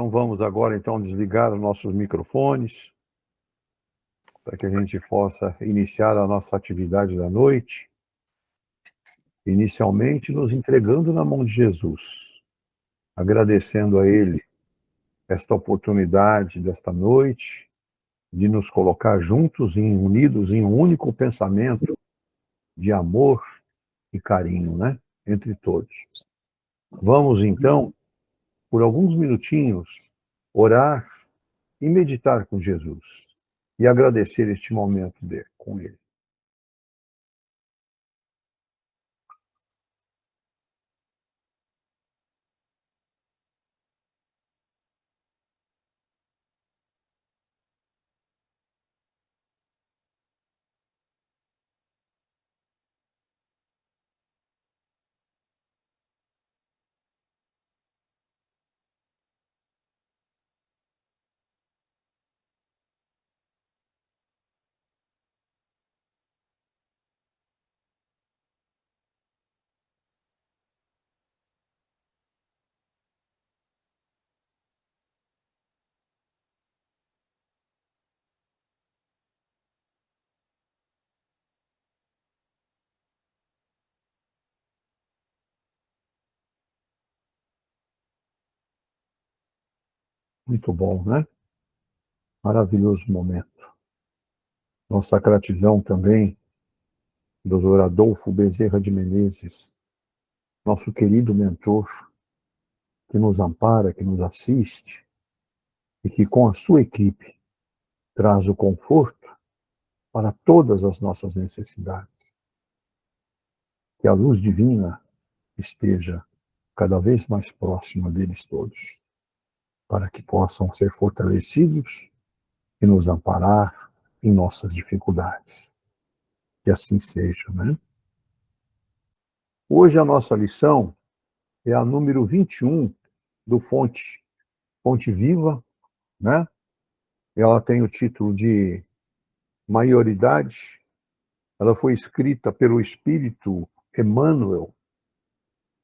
Então vamos agora desligar os nossos microfones para que a gente possa iniciar a nossa atividade da noite, inicialmente nos entregando na mão de Jesus, agradecendo a Ele esta oportunidade desta noite de nos colocar juntos, unidos em um único pensamento de amor e carinho, né? Entre todos. Vamos então, por alguns minutinhos, orar e meditar com Jesus e agradecer este momento com Ele. Muito bom, né? Maravilhoso momento. Nossa gratidão também, Dr. Adolfo Bezerra de Menezes, nosso querido mentor, que nos ampara, que nos assiste, e que com a sua equipe traz o conforto para todas as nossas necessidades. Que a luz divina esteja cada vez mais próxima deles todos, para que possam ser fortalecidos e nos amparar em nossas dificuldades. Que assim seja, né? Hoje a nossa lição é a número 21 do Fonte Viva, né? Ela tem o título de Maioridade. Ela foi escrita pelo Espírito Emmanuel,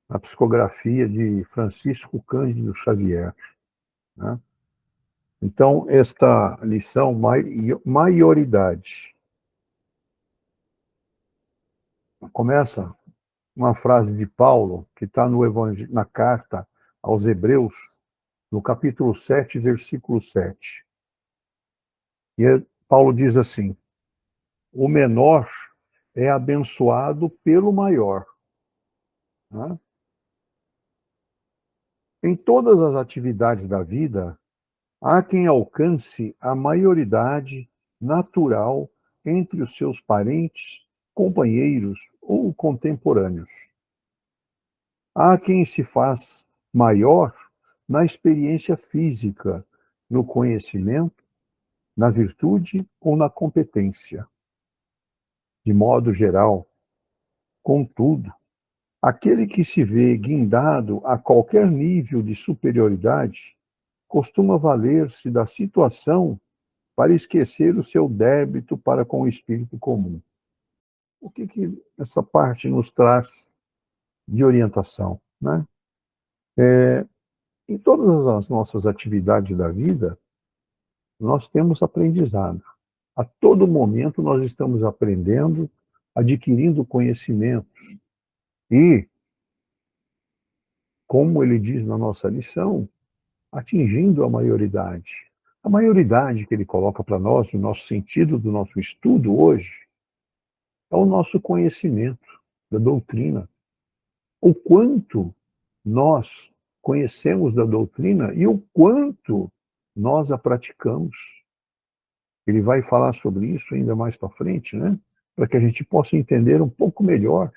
na psicografia de Francisco Cândido Xavier, né? Então, esta lição, maioridade, começa uma frase de Paulo, que está na carta aos Hebreus, no capítulo 7, versículo 7. Paulo diz assim: o menor é abençoado pelo maior, né? Em todas as atividades da vida, há quem alcance a maioridade natural entre os seus parentes, companheiros ou contemporâneos. Há quem se faz maior na experiência física, no conhecimento, na virtude ou na competência. De modo geral, contudo, aquele que se vê guindado a qualquer nível de superioridade costuma valer-se da situação para esquecer o seu débito para com o espírito comum. O que essa parte nos traz de orientação, né? Em todas as nossas atividades da vida, nós temos aprendizado. A todo momento nós estamos aprendendo, adquirindo conhecimentos. E, como ele diz na nossa lição, atingindo a maioridade. A maioridade que ele coloca para nós, no nosso sentido do nosso estudo hoje, é o nosso conhecimento da doutrina. O quanto nós conhecemos da doutrina e o quanto nós a praticamos. Ele vai falar sobre isso ainda mais para frente, né? Para que a gente possa entender um pouco melhor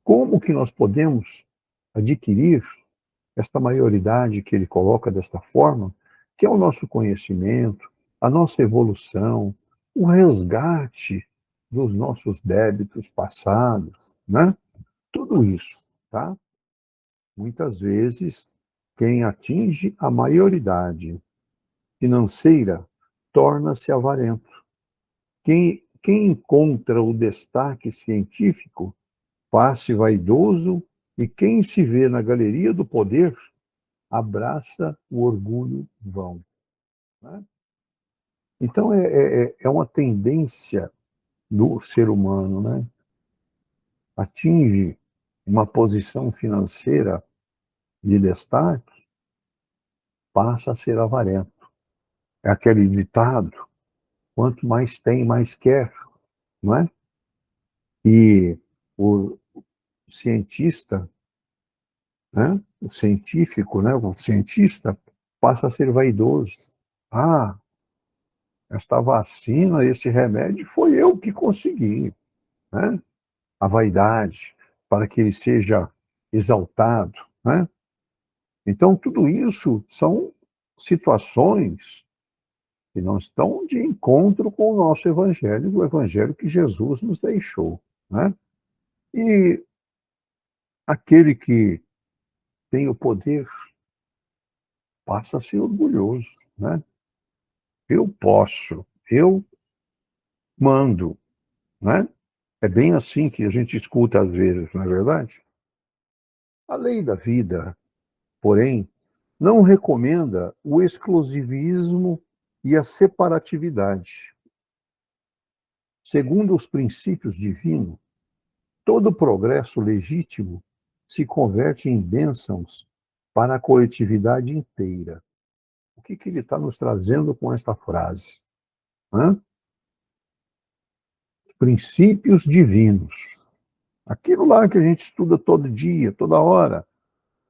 como que nós podemos adquirir esta maioridade que ele coloca desta forma, que é o nosso conhecimento, a nossa evolução, o resgate dos nossos débitos passados, né? Tudo isso, tá? Muitas vezes, quem atinge a maioridade financeira torna-se avarento. Quem encontra o destaque científico faz-se vaidoso, e quem se vê na galeria do poder abraça o orgulho vão. Né? Então, é uma tendência do ser humano, né? Atinge uma posição financeira de destaque, passa a ser avarento. É aquele ditado, quanto mais tem, mais quer, não é? E o cientista, né? O científico, né? O cientista passa a ser vaidoso. Ah, esta vacina, esse remédio, foi eu que consegui, né? A vaidade, para que ele seja exaltado, né? Então, tudo isso são situações que não estão de encontro com o nosso evangelho, do evangelho que Jesus nos deixou, né? E aquele que tem o poder passa a ser orgulhoso, né? Eu posso, eu mando, né? É bem assim que a gente escuta às vezes, não é verdade? A lei da vida, porém, não recomenda o exclusivismo e a separatividade. Segundo os princípios divinos, todo progresso legítimo se converte em bênçãos para a coletividade inteira. O que ele está nos trazendo com esta frase? Hã? Princípios divinos. Aquilo lá que a gente estuda todo dia, toda hora.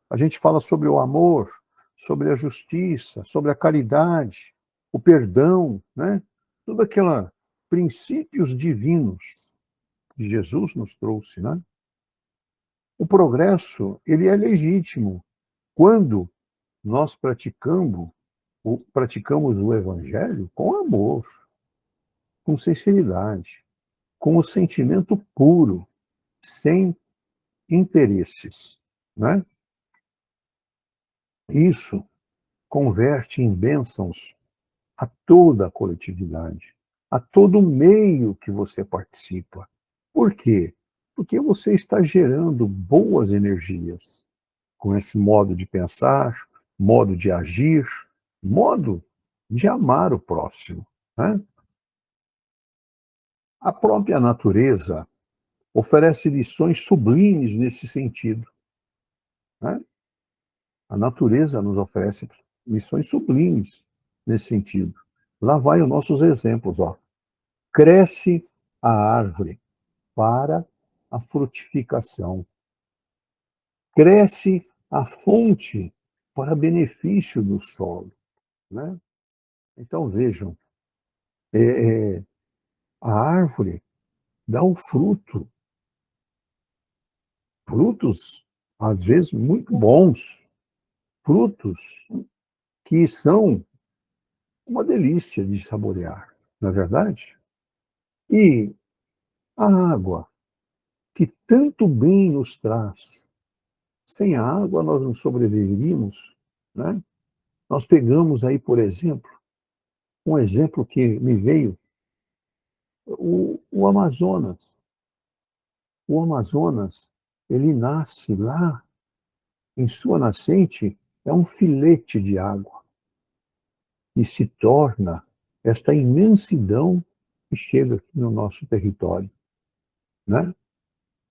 A gente fala sobre o amor, sobre a justiça, sobre a caridade, o perdão, né? Tudo aqueles princípios divinos que Jesus nos trouxe, né? O progresso, ele é legítimo quando nós praticamos o evangelho com amor, com sinceridade, com o sentimento puro, sem interesses, né? Isso converte em bênçãos a toda a coletividade, a todo meio que você participa. Por quê? Porque você está gerando boas energias com esse modo de pensar, modo de agir, modo de amar o próximo, né? A própria natureza oferece lições sublimes nesse sentido, né? A natureza nos oferece lições sublimes nesse sentido. Lá vai os nossos exemplos, ó. Cresce a árvore para a frutificação. Cresce a fonte para benefício do solo, né? Então vejam, é, é, a árvore dá o fruto, frutos às vezes muito bons, frutos que são uma delícia de saborear, não é verdade? E a água, que tanto bem nos traz, sem a água nós não sobreviveríamos, né? Nós pegamos aí, por exemplo, um exemplo que me veio, o Amazonas. O Amazonas, ele nasce lá, em sua nascente, é um filete de água e se torna esta imensidão que chega aqui no nosso território, né?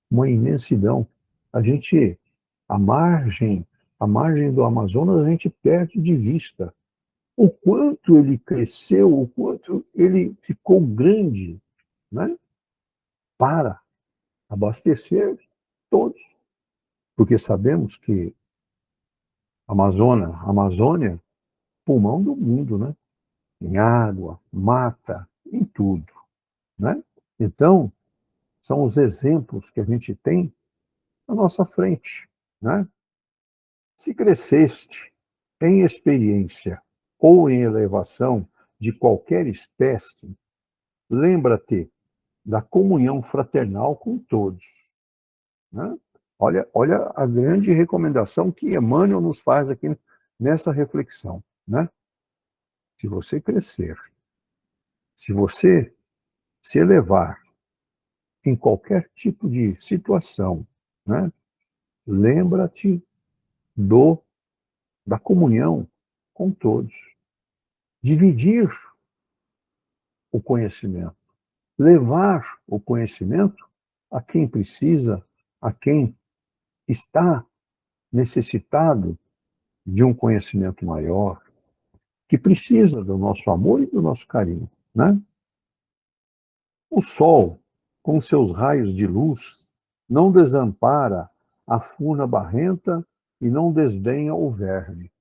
Uma imensidão. A gente, a margem, a margem do Amazonas, a gente perde de vista o quanto ele cresceu, o quanto ele ficou grande, né? Para abastecer todos. Porque sabemos que Amazônia, pulmão do mundo, né? Em água, mata, em tudo, né? Então, são os exemplos que a gente tem à nossa frente, né? Se cresceste em experiência ou em elevação de qualquer espécie, lembra-te da comunhão fraternal com todos, né? Olha a grande recomendação que Emmanuel nos faz aqui nessa reflexão, né? Se você crescer, se você se elevar em qualquer tipo de situação, né? Lembra-te do da comunhão com todos, dividir o conhecimento, levar o conhecimento a quem precisa, a quem está necessitado de um conhecimento maior, que precisa do nosso amor e do nosso carinho, né? O sol, com seus raios de luz, não desampara a furna barrenta e não desdenha o verme.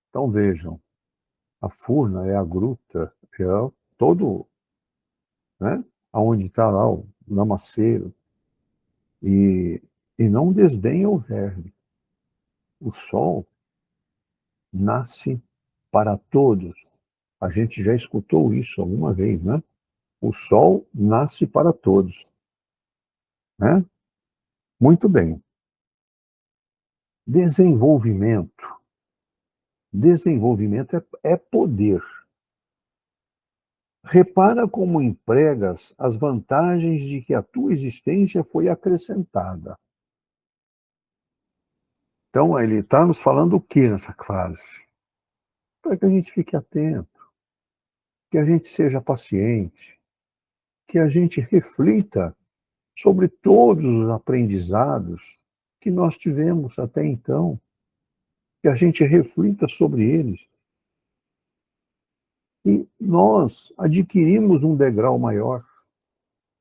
Então vejam, a furna é a gruta, é todo, né? Aonde está lá o lamaceiro, e, e não desdenha o verme. O sol nasce para todos. A gente já escutou isso alguma vez, né? O sol nasce para todos, né? Muito bem. Desenvolvimento. Desenvolvimento é poder. Repara como empregas as vantagens de que a tua existência foi acrescentada. Então, ele está nos falando o que nessa frase? Para que a gente fique atento, que a gente seja paciente, que a gente reflita sobre todos os aprendizados que nós tivemos até então, que a gente reflita sobre eles. E nós adquirimos um degrau maior,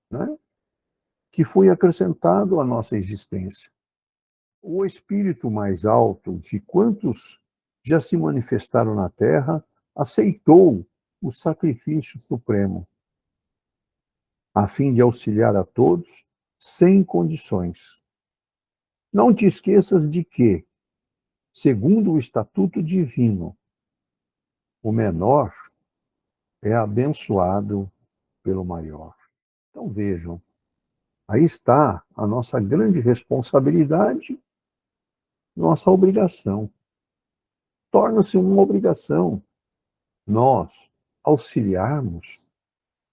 né, que foi acrescentado à nossa existência. O espírito mais alto de quantos já se manifestaram na Terra aceitou o sacrifício supremo, a fim de auxiliar a todos sem condições. Não te esqueças de que, segundo o estatuto divino, o menor é abençoado pelo maior. Então vejam, aí está a nossa grande responsabilidade, nossa obrigação. Torna-se uma obrigação nós auxiliarmos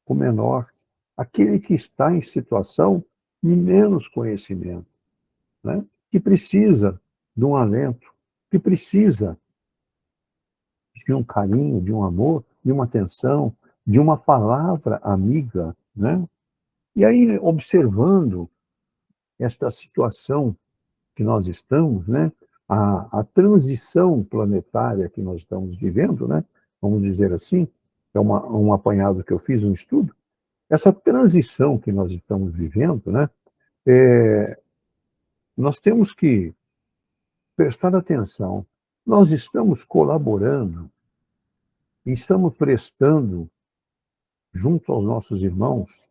o menor, aquele que está em situação de menos conhecimento, né? Que precisa de um alento, que precisa de um carinho, de um amor, de uma atenção, de uma palavra amiga, né? E aí, observando esta situação que nós estamos, né? A transição planetária que nós estamos vivendo, né? Vamos dizer assim, é um apanhado que eu fiz, um estudo. Essa transição que nós estamos vivendo, né? Nós temos que prestar atenção. Nós estamos colaborando, estamos prestando, junto aos nossos irmãos,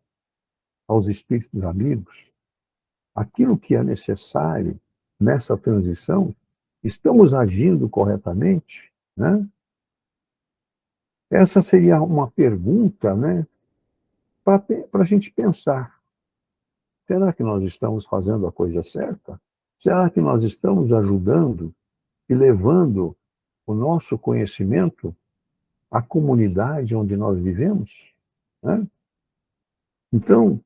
aos espíritos amigos, aquilo que é necessário nessa transição. Estamos agindo corretamente, né? Essa seria uma pergunta, né, para a gente pensar. Será que nós estamos fazendo a coisa certa? Será que nós estamos ajudando e levando o nosso conhecimento à comunidade onde nós vivemos, né? Então,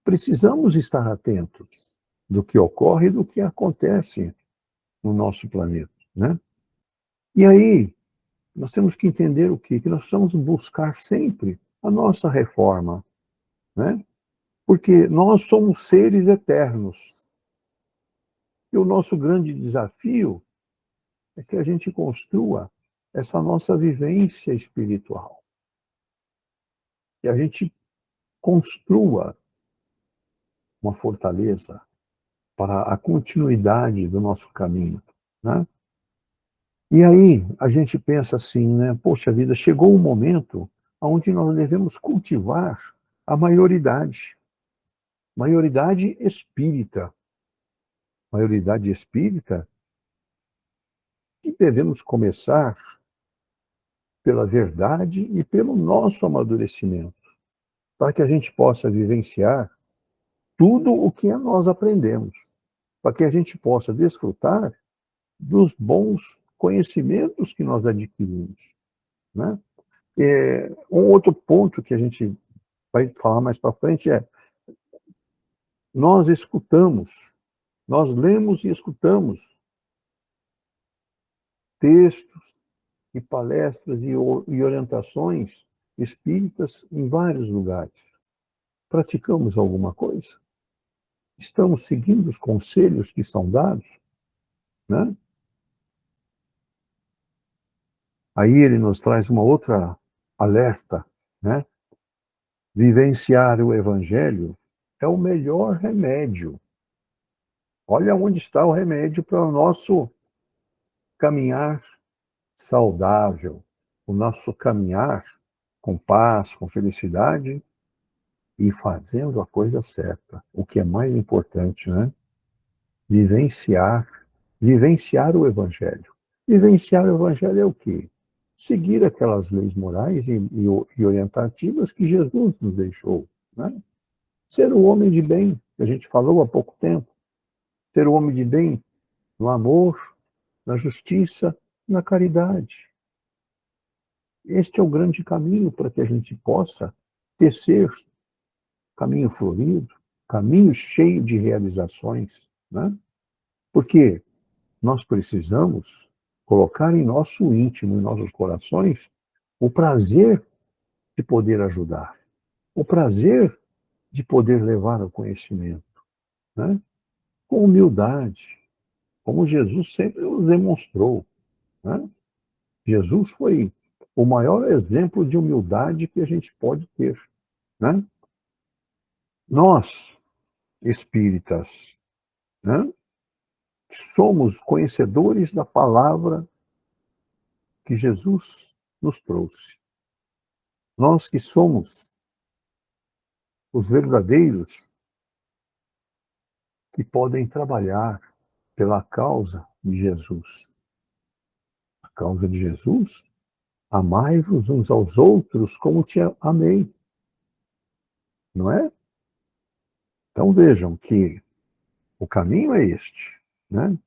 precisamos estar atentos do que ocorre e do que acontece no nosso planeta, né? E aí, nós temos que entender o quê? Que nós precisamos buscar sempre a nossa reforma, né? Porque nós somos seres eternos. E o nosso grande desafio é que a gente construa essa nossa vivência espiritual. Que a gente construa uma fortaleza para a continuidade do nosso caminho, né? E aí a gente pensa assim, né? Poxa vida, chegou o momento onde nós devemos cultivar a maioridade. Maioridade espírita. Maioridade espírita que devemos começar pela verdade e pelo nosso amadurecimento, para que a gente possa vivenciar tudo o que nós aprendemos, para que a gente possa desfrutar dos bons conhecimentos que nós adquirimos, né? Um outro ponto que a gente vai falar mais para frente é: nós escutamos, nós lemos e escutamos textos e palestras e orientações espíritas em vários lugares. Praticamos alguma coisa? Estamos seguindo os conselhos que são dados, né? Aí ele nos traz uma outra alerta, né? Vivenciar o Evangelho é o melhor remédio. Olha onde está o remédio para o nosso caminhar saudável, o nosso caminhar com paz, com felicidade e fazendo a coisa certa. O que é mais importante, né? Vivenciar, vivenciar o Evangelho. Vivenciar o Evangelho é o quê? Seguir aquelas leis morais e orientativas que Jesus nos deixou, né? Ser o homem de bem, que a gente falou há pouco tempo. Ser o homem de bem no amor, na justiça, na caridade. Este é o grande caminho para que a gente possa tecer caminho florido, caminho cheio de realizações, né? Porque nós precisamos colocar em nosso íntimo, em nossos corações, o prazer de poder ajudar, o prazer de poder levar ao conhecimento, né? Com humildade, como Jesus sempre nos demonstrou, né? Jesus foi o maior exemplo de humildade que a gente pode ter, né? Nós, espíritas, né, somos conhecedores da palavra que Jesus nos trouxe. Nós que somos os verdadeiros que podem trabalhar pela causa de Jesus. A causa de Jesus? Amai-vos uns aos outros como te amei. Não é? Então vejam que o caminho é este, né?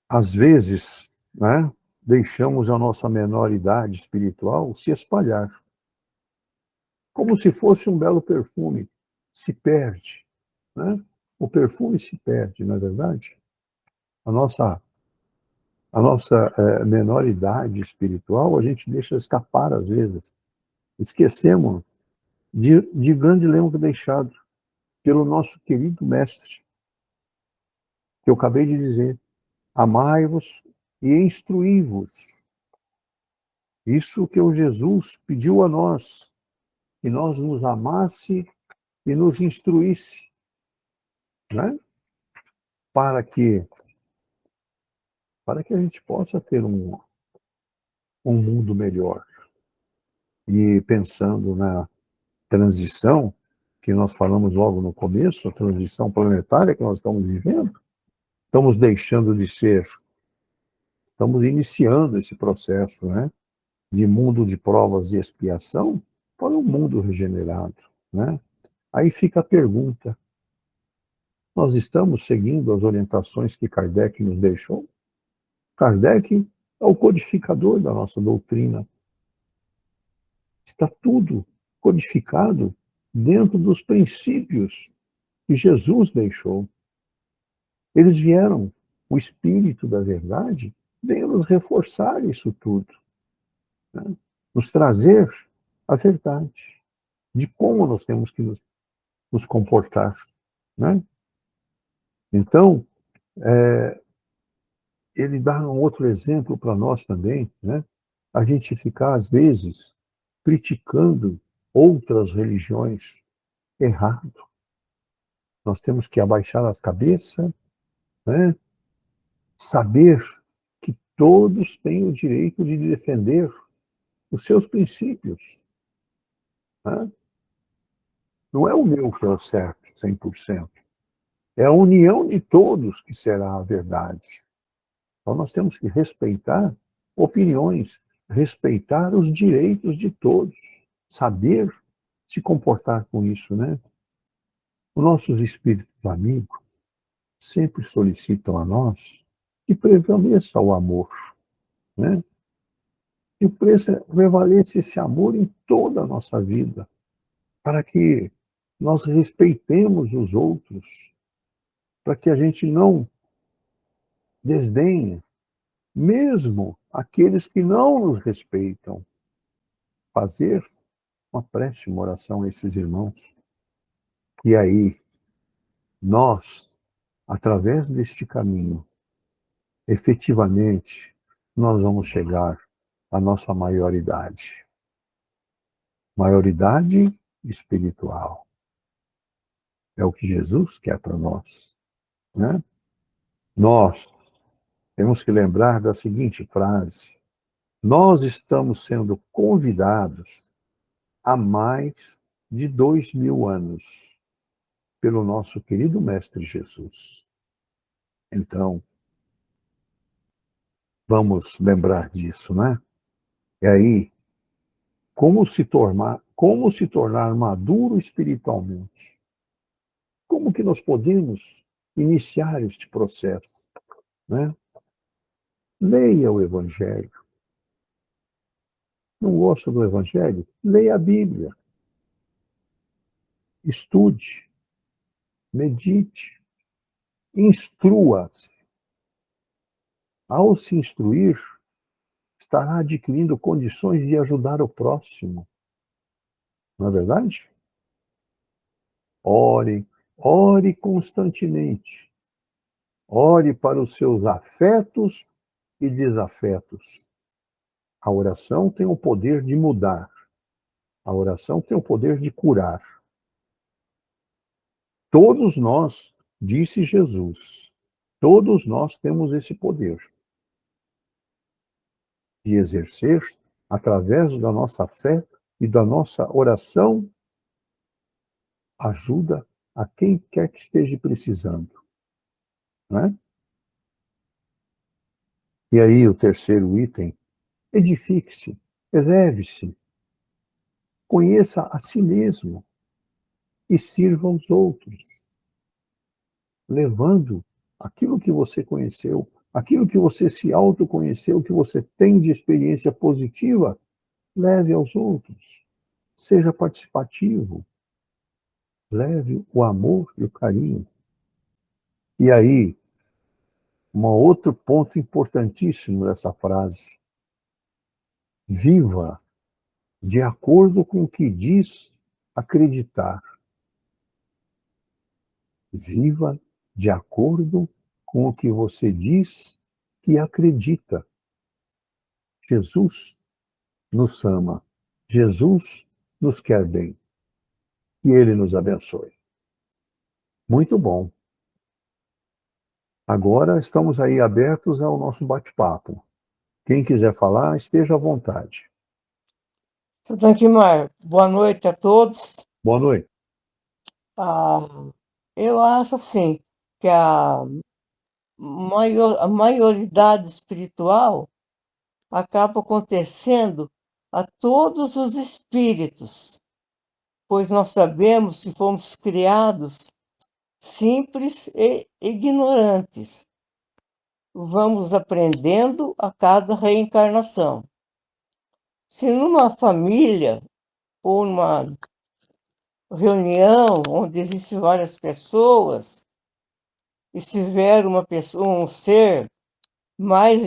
Às vezes, né, deixamos a nossa menoridade espiritual se espalhar, como se fosse um belo perfume. Se perde, né? O perfume se perde, não é verdade? A nossa, a nossa menoridade espiritual a gente deixa escapar às vezes. Esquecemos de grande lembro deixado pelo nosso querido mestre, que eu acabei de dizer. Amai-vos e instruí-vos. Isso que o Jesus pediu a nós, que nós nos amasse e nos instruísse, né? Para que a gente possa ter um mundo melhor. E pensando na transição que nós falamos logo no começo, a transição planetária que nós estamos vivendo, estamos deixando de ser, estamos iniciando esse processo, né, de mundo de provas e expiação para um mundo regenerado, né? Aí fica a pergunta: nós estamos seguindo as orientações que Kardec nos deixou? Kardec é o codificador da nossa doutrina. Está tudo codificado dentro dos princípios que Jesus deixou. Eles vieram, o Espírito da Verdade veio nos reforçar isso tudo, né? Nos trazer a verdade de como nós temos que nos comportar, né? Então, ele dá um outro exemplo para nós também, né? A gente ficar, às vezes, criticando outras religiões errado. Nós temos que abaixar a cabeça, né? Saber que todos têm o direito de defender os seus princípios, né? Não é o meu que é o certo, 100%. É a união de todos que será a verdade. Então nós temos que respeitar opiniões, respeitar os direitos de todos, saber se comportar com isso, né? Os nossos espíritos amigos sempre solicitam a nós que prevaleça o amor, né? Que prevaleça esse amor em toda a nossa vida, para que nós respeitemos os outros, para que a gente não desdenhe, mesmo aqueles que não nos respeitam, fazer uma prece, uma oração a esses irmãos. E aí, nós, através deste caminho, efetivamente, nós vamos chegar à nossa maioridade. Maioridade espiritual. É o que Jesus quer para nós, né? Nós temos que lembrar da seguinte frase: nós estamos sendo convidados há mais de 2000 anos pelo nosso querido Mestre Jesus. Então, vamos lembrar disso, né? E aí, como se tornar maduro espiritualmente? Como que nós podemos iniciar este processo, né? Leia o Evangelho. Não gosta do Evangelho? Leia a Bíblia. Estude, medite, instrua-se. Ao se instruir, estará adquirindo condições de ajudar o próximo. Não é verdade? Ore, ore constantemente. Ore para os seus afetos e desafetos. A oração tem o poder de mudar. A oração tem o poder de curar. Todos nós, disse Jesus, todos nós temos esse poder de exercer através da nossa fé e da nossa oração ajuda a quem quer que esteja precisando, né? E aí o terceiro item, edifique-se, eleve-se, conheça a si mesmo e sirva aos outros, levando aquilo que você conheceu, aquilo que você se autoconheceu, que você tem de experiência positiva, leve aos outros. Seja participativo, leve o amor e o carinho. E aí, um outro ponto importantíssimo dessa frase: viva de acordo com o que diz acreditar. Viva de acordo com o que você diz que acredita. Jesus nos ama. Jesus nos quer bem. E Ele nos abençoe. Muito bom. Agora estamos aí abertos ao nosso bate-papo. Quem quiser falar, esteja à vontade. Tanquimar, boa noite a todos. Boa noite. Eu acho assim que a maioridade espiritual acaba acontecendo a todos os espíritos, pois nós sabemos que fomos criados simples e ignorantes. Vamos aprendendo a cada reencarnação. Se numa família ou numa reunião onde existem várias pessoas, e se tiver uma pessoa, um ser mais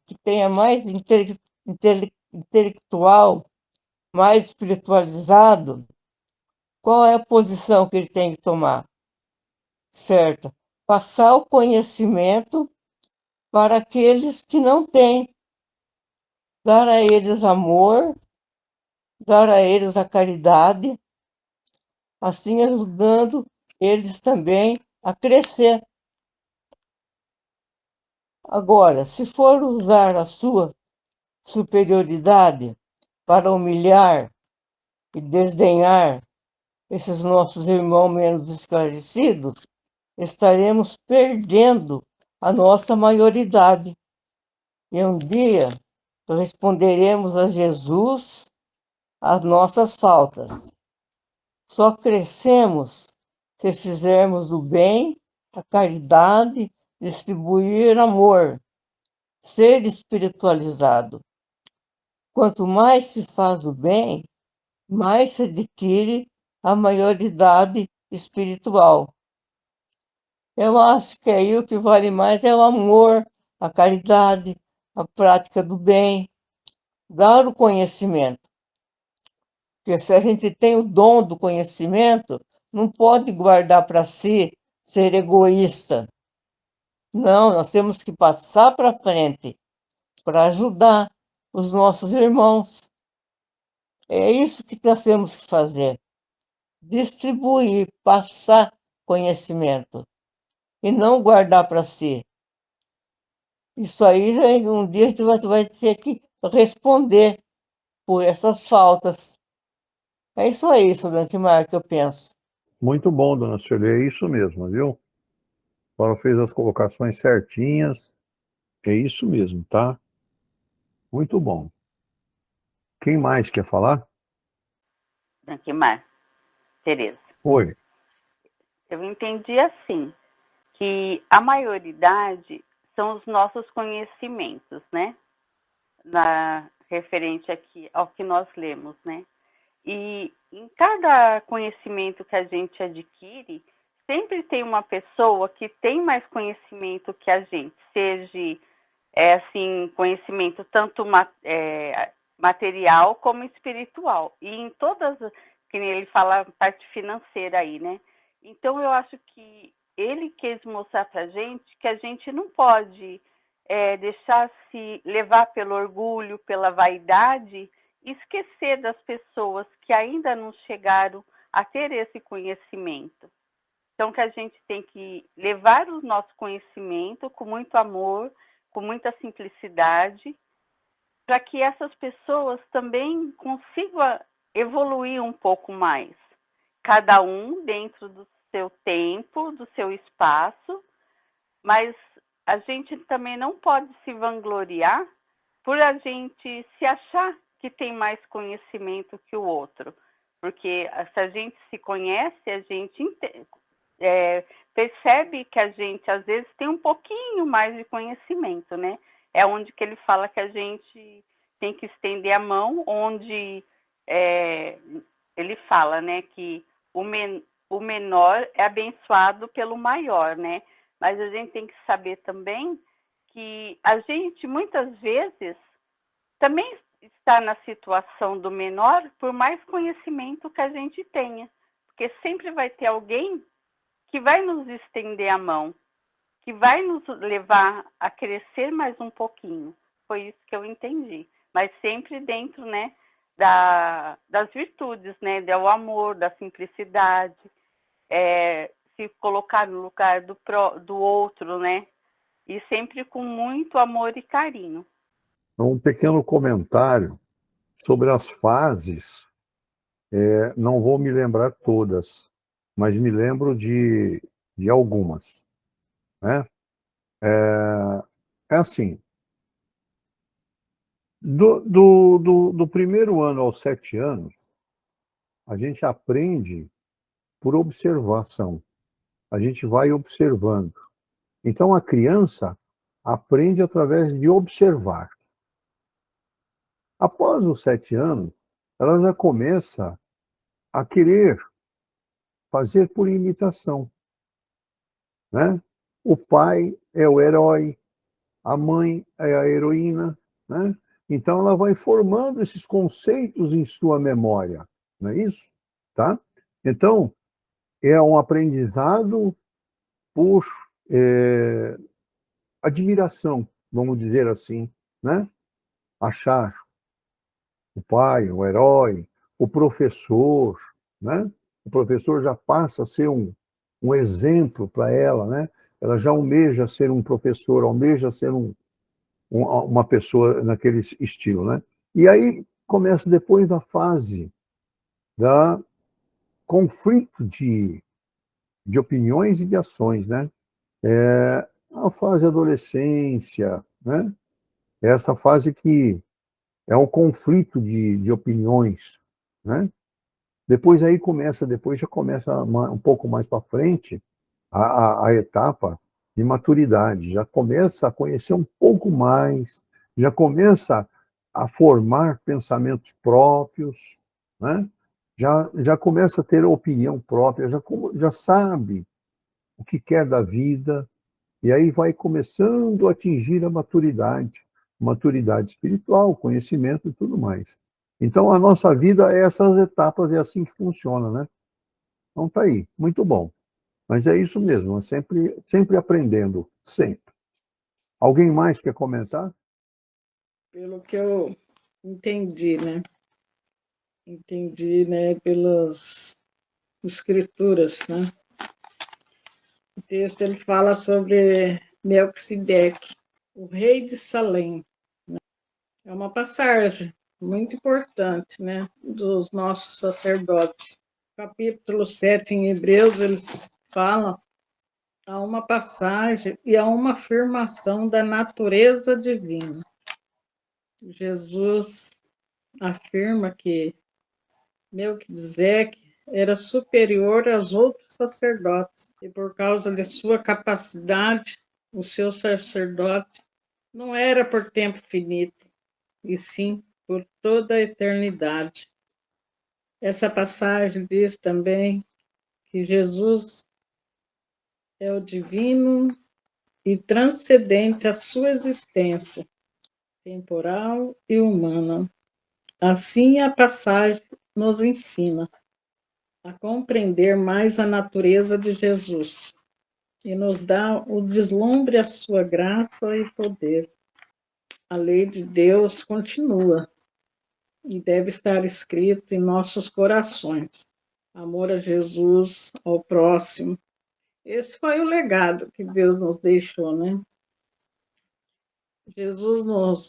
que tenha mais intelectual, mais espiritualizado, qual é a posição que ele tem que tomar? Certo? Passar o conhecimento para aqueles que não têm, dar a eles amor, dar a eles a caridade, assim ajudando eles também a crescer. Agora, se for usar a sua superioridade para humilhar e desdenhar esses nossos irmãos menos esclarecidos, estaremos perdendo a nossa maioridade. E um dia responderemos a Jesus as nossas faltas. Só crescemos se fizermos o bem, a caridade, distribuir amor, ser espiritualizado. Quanto mais se faz o bem, mais se adquire a maioridade espiritual. Eu acho que aí o que vale mais é o amor a caridade, a prática do bem, dar o conhecimento. Porque se a gente tem o dom do conhecimento, não pode guardar para si, ser egoísta. Não, nós temos que passar para frente para ajudar os nossos irmãos. É isso que nós temos que fazer. Distribuir, passar conhecimento e não guardar para si. Isso aí, um dia a gente vai ter que responder por essas faltas. É isso aí, Solanquimar, que eu penso. Muito bom, dona Sueli, é isso mesmo, viu? A senhora fez as colocações certinhas, é isso mesmo, tá? Muito bom. Quem mais quer falar? Solanquimar, Tereza. Oi. Eu entendi assim, que a maioridade são os nossos conhecimentos, né? Referente aqui ao que nós lemos, né? E em cada conhecimento que a gente adquire, sempre tem uma pessoa que tem mais conhecimento que a gente, seja assim, conhecimento tanto material como espiritual. E em todas, que nem ele fala, a parte financeira aí, né? Então eu acho que ele quis mostrar para que a gente não pode deixar se levar pelo orgulho, pela vaidade, e esquecer das pessoas que ainda não chegaram a ter esse conhecimento. Então, que a gente tem que levar o nosso conhecimento com muito amor, com muita simplicidade, para que essas pessoas também consigam evoluir um pouco mais. Cada um dentro do seu tempo, do seu espaço, mas a gente também não pode se vangloriar por a gente se achar que tem mais conhecimento que o outro. Porque se a gente se conhece, a gente percebe que a gente, às vezes, tem um pouquinho mais de conhecimento, né? É onde que ele fala que a gente tem que estender a mão, onde ele fala, né, que o menor é abençoado pelo maior, né? Mas a gente tem que saber também que a gente, muitas vezes, também está na situação do menor, por mais conhecimento que a gente tenha. Porque sempre vai ter alguém que vai nos estender a mão, que vai nos levar a crescer mais um pouquinho. Foi isso que eu entendi. Mas sempre dentro, né, das virtudes, né, do amor, da simplicidade, se colocar no lugar do outro, né, e sempre com muito amor e carinho. Um pequeno comentário sobre as fases. Não vou me lembrar todas, mas me lembro de algumas, né? É assim, do primeiro ano aos 7 anos, a gente aprende por observação. A gente vai observando. Então, a criança aprende através de observar. Após os 7 anos, ela já começa a querer fazer por imitação, né? O pai é o herói, a mãe é a heroína, né? Então ela vai formando esses conceitos em sua memória, não é isso? Tá? Então, é um aprendizado por admiração, vamos dizer assim, né? Achar o pai, o herói, o professor, né? O professor já passa a ser um exemplo para ela, né? Ela já almeja ser um professor, almeja ser uma pessoa naquele estilo, né? E aí começa depois a fase da conflito de opiniões e de ações, né? A fase adolescência, né? Essa fase que é um conflito de opiniões, né? Depois aí depois já começa um pouco mais para frente a etapa de maturidade, já começa a conhecer um pouco mais, já começa a formar pensamentos próprios, né? Já começa a ter opinião própria, já sabe o que quer da vida E aí vai começando a atingir a maturidade espiritual, conhecimento e tudo mais. Então, a nossa vida é essas etapas, é assim que funciona, né? Então, tá aí, muito bom. Mas é isso mesmo, é sempre aprendendo, sempre. Alguém mais quer comentar? Pelo que eu entendi, né? Entendi, né, pelas escrituras, né? O texto ele fala sobre Melquisedeque, o rei de Salém. É uma passagem muito importante, né, dos nossos sacerdotes. Capítulo 7 em Hebreus, eles falam há uma passagem e há uma afirmação da natureza divina. Jesus afirma que Melquisedeque era superior aos outros sacerdotes e por causa de sua capacidade, o seu sacerdote não era por tempo finito, e sim por toda a eternidade. Essa passagem diz também que Jesus é o divino e transcendente à sua existência temporal e humana. Assim, a passagem nos ensina a compreender mais a natureza de Jesus e nos dá o deslumbre à sua graça e poder. A lei de Deus continua e deve estar escrito em nossos corações. Amor a Jesus, ao próximo. Esse foi o legado que Deus nos deixou, né? Jesus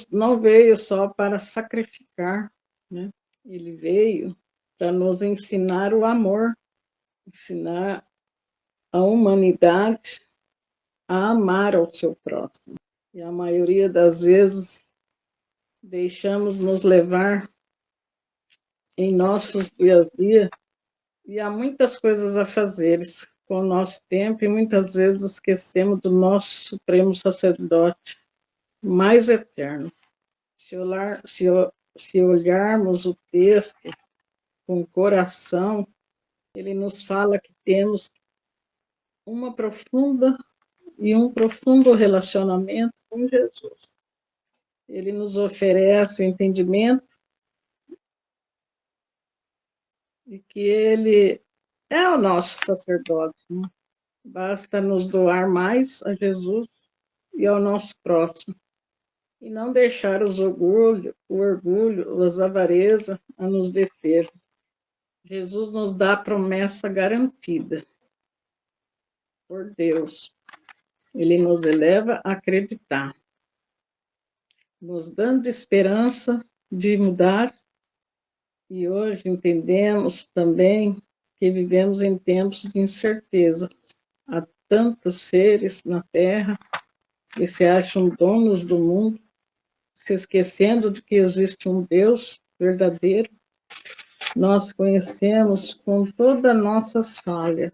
não veio só para sacrificar, né? Ele veio para nos ensinar o amor, ensinar a humanidade a amar ao seu próximo. E a maioria das vezes deixamos nos levar em nossos dias a dia e há muitas coisas a fazer com o nosso tempo e muitas vezes esquecemos do nosso Supremo Sacerdote mais eterno. Se olharmos o texto com o coração, ele nos fala que temos um profundo relacionamento com Jesus. Ele nos oferece o entendimento de que ele é o nosso sacerdote, né? Basta nos doar mais a Jesus e ao nosso próximo, e não deixar o orgulho, as avarezas a nos deter. Jesus nos dá a promessa garantida por Deus. Ele nos eleva a acreditar, nos dando esperança de mudar. E hoje entendemos também que vivemos em tempos de incerteza. Há tantos seres na Terra que se acham donos do mundo, se esquecendo de que existe um Deus verdadeiro. Nós conhecemos com todas as nossas falhas.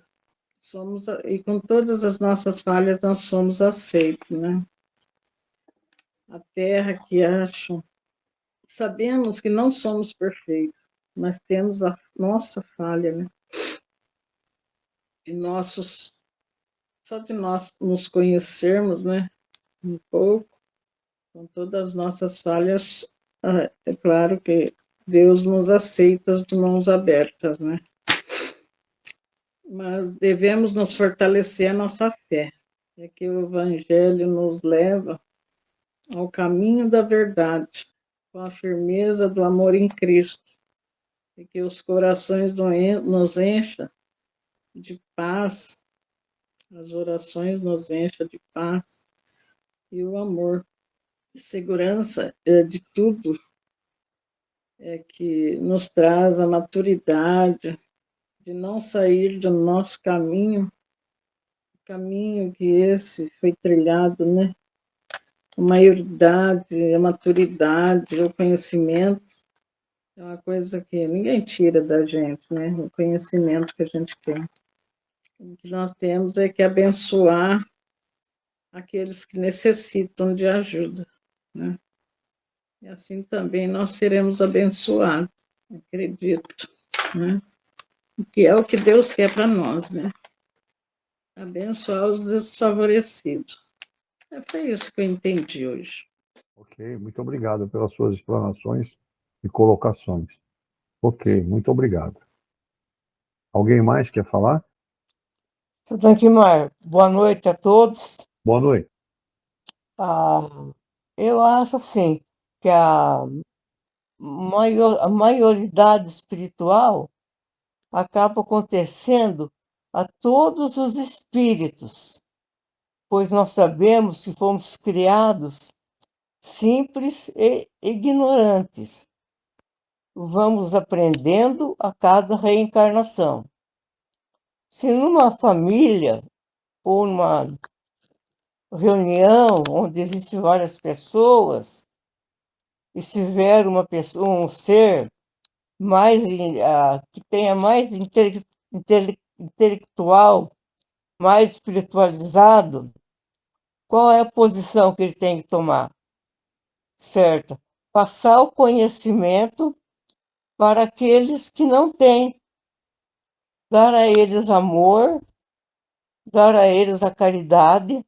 E com todas as nossas falhas nós somos aceitos, né? A Terra que acham. Sabemos que não somos perfeitos, mas temos a nossa falha, né? Só de nós nos conhecermos, né? Um pouco, com todas as nossas falhas, é claro que Deus nos aceita de mãos abertas, né? Mas devemos nos fortalecer a nossa fé, é que o Evangelho nos leva ao caminho da verdade, com a firmeza do amor em Cristo, e que os corações nos encha de paz, as orações nos encha de paz e o amor. E segurança de tudo é que nos traz a maturidade de não sair do nosso caminho, caminho que esse foi trilhado, né? A maioridade, a maturidade, o conhecimento é uma coisa que ninguém tira da gente, né? O conhecimento que a gente tem. O que nós temos é que abençoar aqueles que necessitam de ajuda, né? E assim também nós seremos abençoados, acredito, né? Que é o que Deus quer para nós, né? abençoar os desfavorecidos. Foi isso que eu entendi hoje. Ok, muito obrigado pelas suas explanações e colocações. Ok, muito obrigado. Alguém mais quer falar? Tanquimar, boa noite a todos. Boa noite. Ah, eu acho assim que a maioridade espiritual acaba acontecendo a todos os espíritos, pois nós sabemos que fomos criados simples e ignorantes. Vamos aprendendo a cada reencarnação. Se numa família ou numa reunião onde existem várias pessoas, e se tiver uma pessoa, um ser mais que tenha mais intelectual, mais espiritualizado, qual é a posição que ele tem que tomar? Certo? Passar o conhecimento para aqueles que não têm, dar a eles amor, dar a eles a caridade,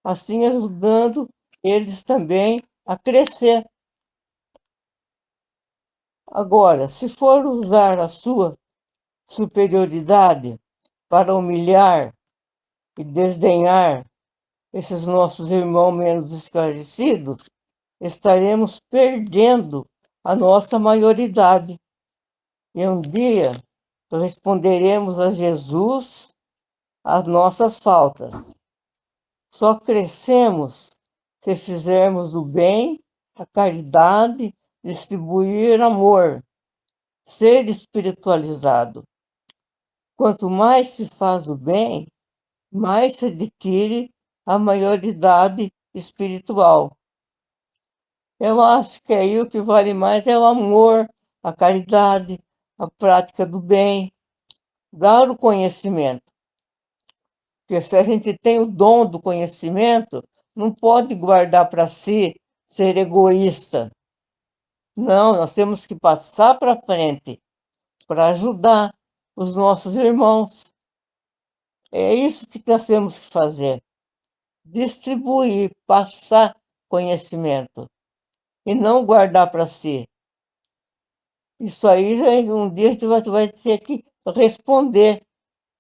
assim ajudando eles também a crescer. Agora, se for usar a sua superioridade para humilhar e desdenhar esses nossos irmãos menos esclarecidos, estaremos perdendo a nossa maioridade. E um dia responderemos a Jesus as nossas faltas. Só crescemos se fizermos o bem, a caridade, distribuir amor, ser espiritualizado. Quanto mais se faz o bem, mais se adquire a maioridade espiritual. Eu acho que aí o que vale mais é o amor, a caridade, a prática do bem, dar o conhecimento. Porque se a gente tem o dom do conhecimento, não pode guardar para si, ser egoísta. Não, nós temos que passar para frente para ajudar os nossos irmãos. É isso que nós temos que fazer. Distribuir, passar conhecimento e não guardar para si. Isso aí, um dia a gente vai ter que responder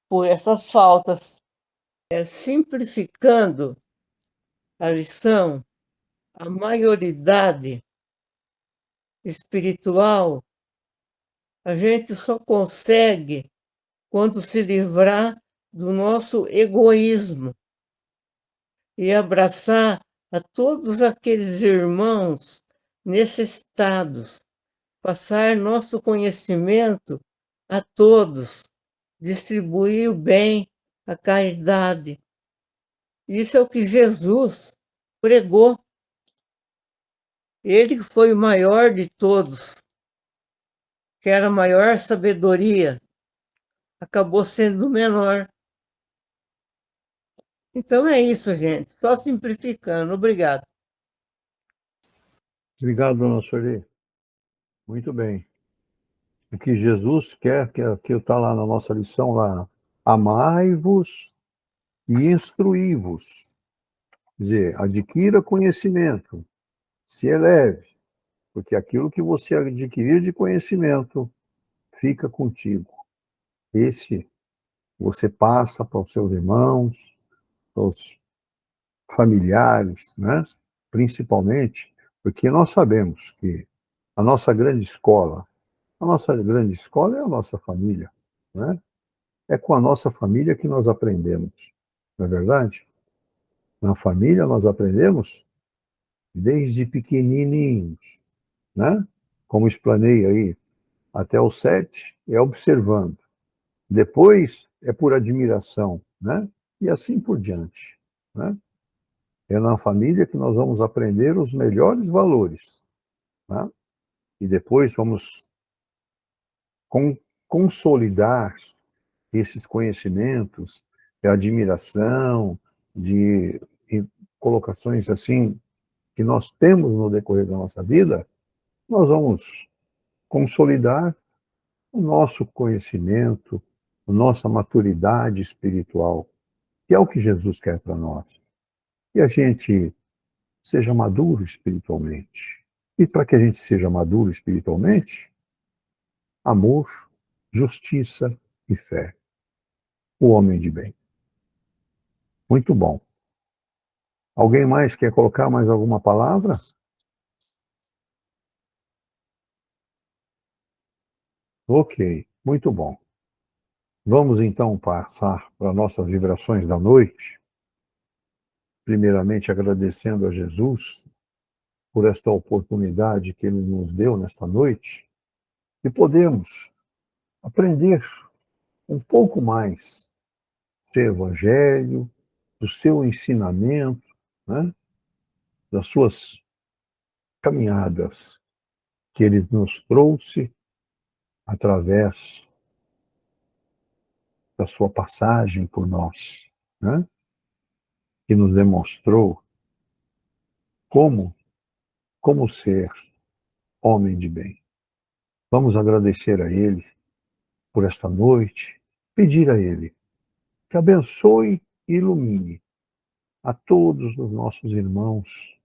por essas faltas. Simplificando a lição, a maioridade espiritual, a gente só consegue quando se livrar do nosso egoísmo e abraçar a todos aqueles irmãos necessitados, passar nosso conhecimento a todos, distribuir o bem, a caridade. Isso é o que Jesus pregou. Ele que foi o maior de todos, que era a maior sabedoria, acabou sendo o menor. Então é isso, gente. Só simplificando. Obrigado. Obrigado, dona Sueli. Muito bem. O que Jesus quer, que está lá na nossa lição, lá, amai-vos e instruí-vos. Quer dizer, adquira conhecimento, se eleve, porque aquilo que você adquirir de conhecimento fica contigo. Esse você passa para os seus irmãos, para os familiares, né? Principalmente, porque nós sabemos que a nossa grande escola é a nossa família, né? É com a nossa família que nós aprendemos, não é verdade? Na família nós aprendemos desde pequenininhos, né? Como explanei aí, até os 7 é observando. Depois é por admiração, né? E assim por diante, né? É na família que nós vamos aprender os melhores valores, né? E depois vamos consolidar esses conhecimentos de admiração, de colocações assim que nós temos no decorrer da nossa vida, nós vamos consolidar o nosso conhecimento, a nossa maturidade espiritual, que é o que Jesus quer para nós. Que a gente seja maduro espiritualmente. E para que a gente seja maduro espiritualmente, amor, justiça e fé. O homem de bem. Muito bom. Alguém mais quer colocar mais alguma palavra? Ok, muito bom. Vamos então passar para nossas vibrações da noite. Primeiramente agradecendo a Jesus por esta oportunidade que Ele nos deu nesta noite e podemos aprender um pouco mais do seu Evangelho, do seu ensinamento, né? Das suas caminhadas que Ele nos trouxe através da sua passagem por nós, né? Que nos demonstrou como, como ser homem de bem. Vamos agradecer a Ele por esta noite, pedir a Ele que abençoe e ilumine a todos os nossos irmãos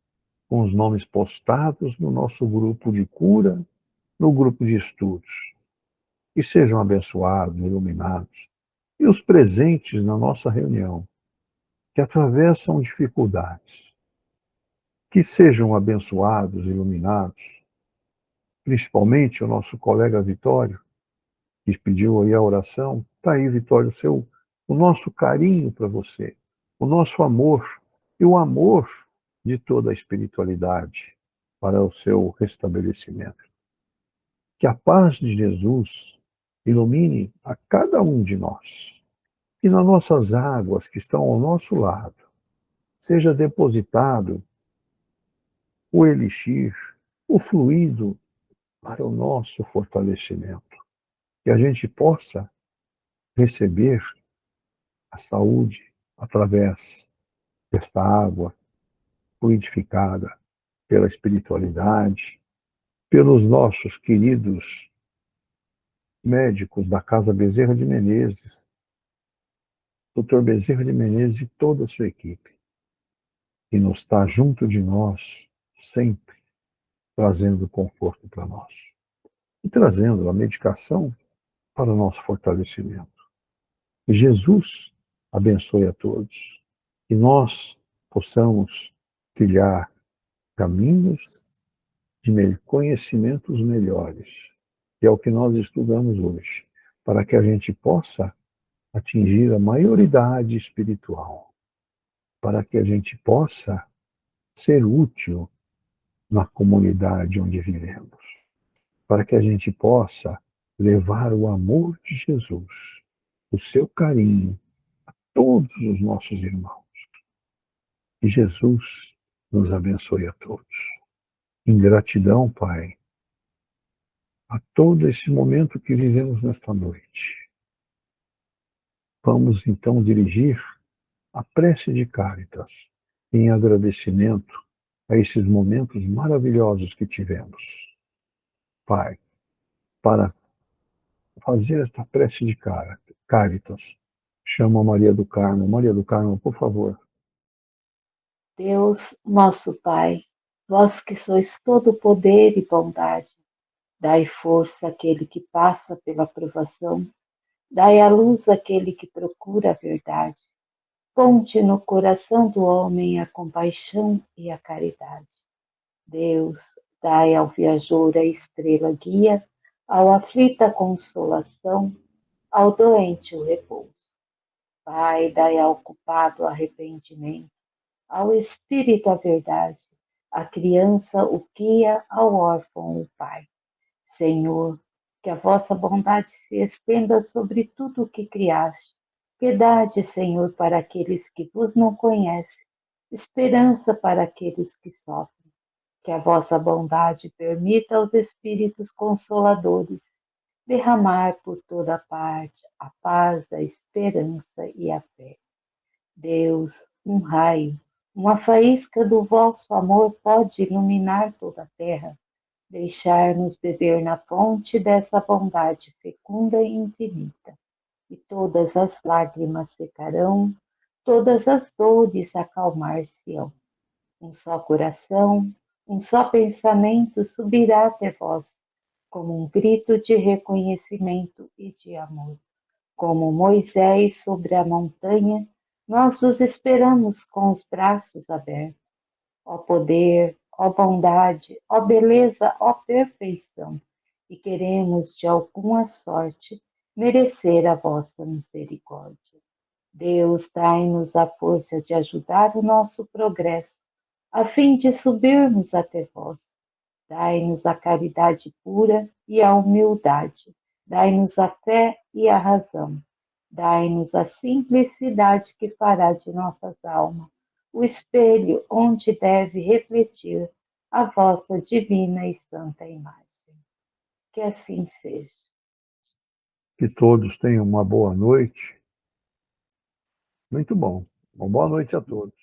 com os nomes postados no nosso grupo de cura, no grupo de estudos. Que sejam abençoados, iluminados. E os presentes na nossa reunião, que atravessam dificuldades, que sejam abençoados, iluminados, principalmente o nosso colega Vitório, que pediu aí a oração. Está aí, Vitório, o nosso carinho para você, o nosso amor e o amor de toda a espiritualidade para o seu restabelecimento. Que a paz de Jesus ilumine a cada um de nós. Que nas nossas águas que estão ao nosso lado seja depositado o elixir, o fluido para o nosso fortalecimento. Que a gente possa receber a saúde através desta água fluidificada pela espiritualidade, pelos nossos queridos médicos da Casa Bezerra de Menezes, Dr. Bezerra de Menezes e toda a sua equipe, que nos está junto de nós sempre, trazendo conforto para nós e trazendo a medicação para o nosso fortalecimento. Que Jesus abençoe a todos, que nós possamos trilhar caminhos de conhecimentos melhores, que é o que nós estudamos hoje, para que a gente possa atingir a maioridade espiritual, para que a gente possa ser útil na comunidade onde vivemos, para que a gente possa levar o amor de Jesus, o seu carinho a todos os nossos irmãos. Que Jesus nos abençoe a todos. Em gratidão, Pai, a todo esse momento que vivemos nesta noite. Vamos então dirigir a prece de Cáritas em agradecimento a esses momentos maravilhosos que tivemos. Pai, para fazer esta prece de Cáritas, chama Maria do Carmo. Maria do Carmo, por favor. Deus, nosso Pai, vós que sois todo poder e bondade, dai força àquele que passa pela provação, dai a luz àquele que procura a verdade. Ponte no coração do homem a compaixão e a caridade. Deus, dai ao viajor a estrela guia, ao aflito a consolação, ao doente o repouso. Pai, dai ao culpado arrependimento, ao espírito a verdade, à criança o guia, ao órfão o pai. Senhor, que a vossa bondade se estenda sobre tudo o que criaste. Piedade, Senhor, para aqueles que vos não conhecem, esperança para aqueles que sofrem. Que a vossa bondade permita aos Espíritos Consoladores derramar por toda parte a paz, a esperança e a fé. Deus, um raio, uma faísca do vosso amor pode iluminar toda a terra, deixar-nos beber na fonte dessa bondade fecunda e infinita. e todas as lágrimas secarão, todas as dores acalmar-se-ão. Um só coração, um só pensamento subirá até vós, como um grito de reconhecimento e de amor. Como Moisés sobre a montanha, nós vos esperamos com os braços abertos. Ó poder, ó bondade, ó beleza, ó perfeição, e queremos de alguma sorte merecer a vossa misericórdia. Deus, dai-nos a força de ajudar o nosso progresso, a fim de subirmos até vós. Dai-nos a caridade pura e a humildade. Dai-nos a fé e a razão. Dai-nos a simplicidade que fará de nossas almas o espelho onde deve refletir a vossa divina e santa imagem. Que assim seja. Que todos tenham uma boa noite. Muito bom. Uma boa noite a todos.